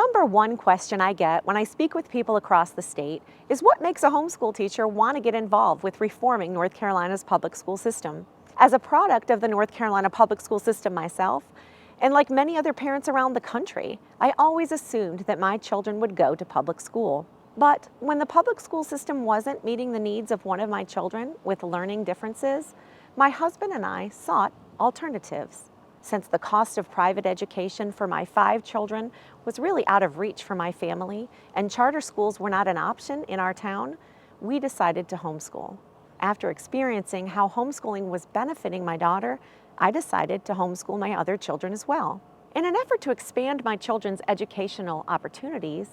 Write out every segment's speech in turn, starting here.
number one question I get when I speak with people across the state is what makes a homeschool teacher want to get involved with reforming North Carolina's public school system. As a product of the North Carolina public school system myself, and like many other parents around the country, I always assumed that my children would go to public school. But when the public school system wasn't meeting the needs of one of my children with learning differences, my husband and I sought alternatives. Since the cost of private education for my 5 children was really out of reach for my family and charter schools were not an option in our town, we decided to homeschool. After experiencing how homeschooling was benefiting my daughter, I decided to homeschool my other children as well. In an effort to expand my children's educational opportunities,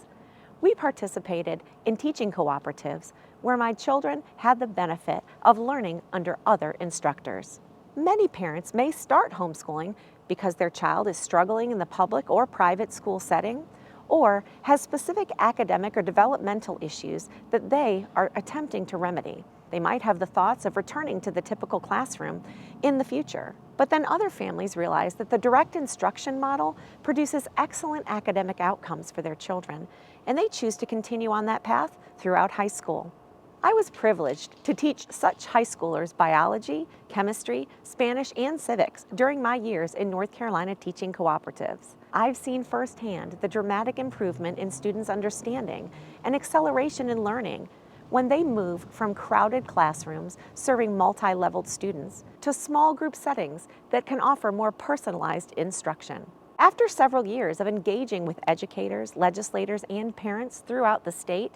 we participated in teaching cooperatives where my children had the benefit of learning under other instructors. Many parents may start homeschooling because their child is struggling in the public or private school setting or has specific academic or developmental issues that they are attempting to remedy. They might have the thoughts of returning to the typical classroom in the future. But then other families realize that the direct instruction model produces excellent academic outcomes for their children, and they choose to continue on that path throughout high school. I was privileged to teach such high schoolers biology, chemistry, Spanish, and civics during my years in North Carolina teaching cooperatives. I've seen firsthand the dramatic improvement in students' understanding and acceleration in learning when they move from crowded classrooms serving multi-leveled students to small group settings that can offer more personalized instruction. After several years of engaging with educators, legislators, and parents throughout the state,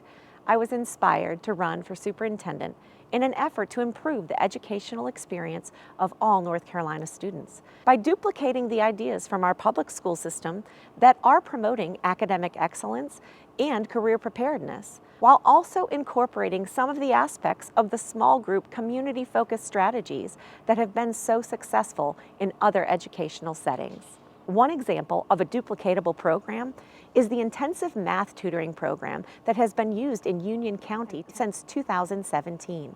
I was inspired to run for superintendent in an effort to improve the educational experience of all North Carolina students by duplicating the ideas from our public school system that are promoting academic excellence and career preparedness, while also incorporating some of the aspects of the small group community-focused strategies that have been so successful in other educational settings. One example of a duplicatable program is the intensive math tutoring program that has been used in Union County since 2017.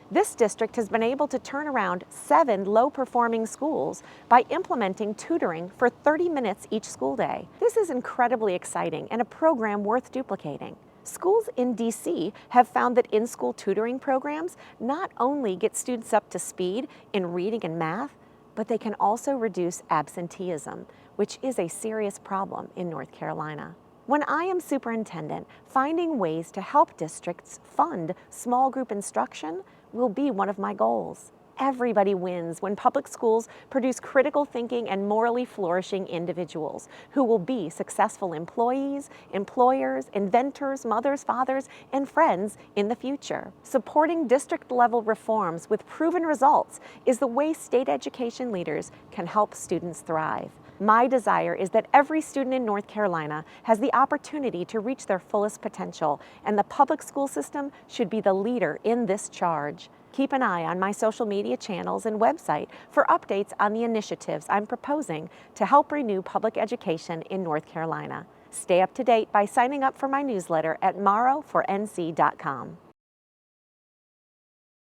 This district has been able to turn around 7 low-performing schools by implementing tutoring for 30 minutes each school day. This is incredibly exciting and a program worth duplicating. Schools in DC have found that in-school tutoring programs not only get students up to speed in reading and math, but they can also reduce absenteeism, which is a serious problem in North Carolina. When I am superintendent, finding ways to help districts fund small group instruction will be one of my goals. Everybody wins when public schools produce critical thinking and morally flourishing individuals who will be successful employees, employers, inventors, mothers, fathers, and friends in the future. Supporting district-level reforms with proven results is the way state education leaders can help students thrive. My desire is that every student in North Carolina has the opportunity to reach their fullest potential, and the public school system should be the leader in this charge. Keep an eye on my social media channels and website for updates on the initiatives I'm proposing to help renew public education in North Carolina. Stay up to date by signing up for my newsletter at morrowfornc.com.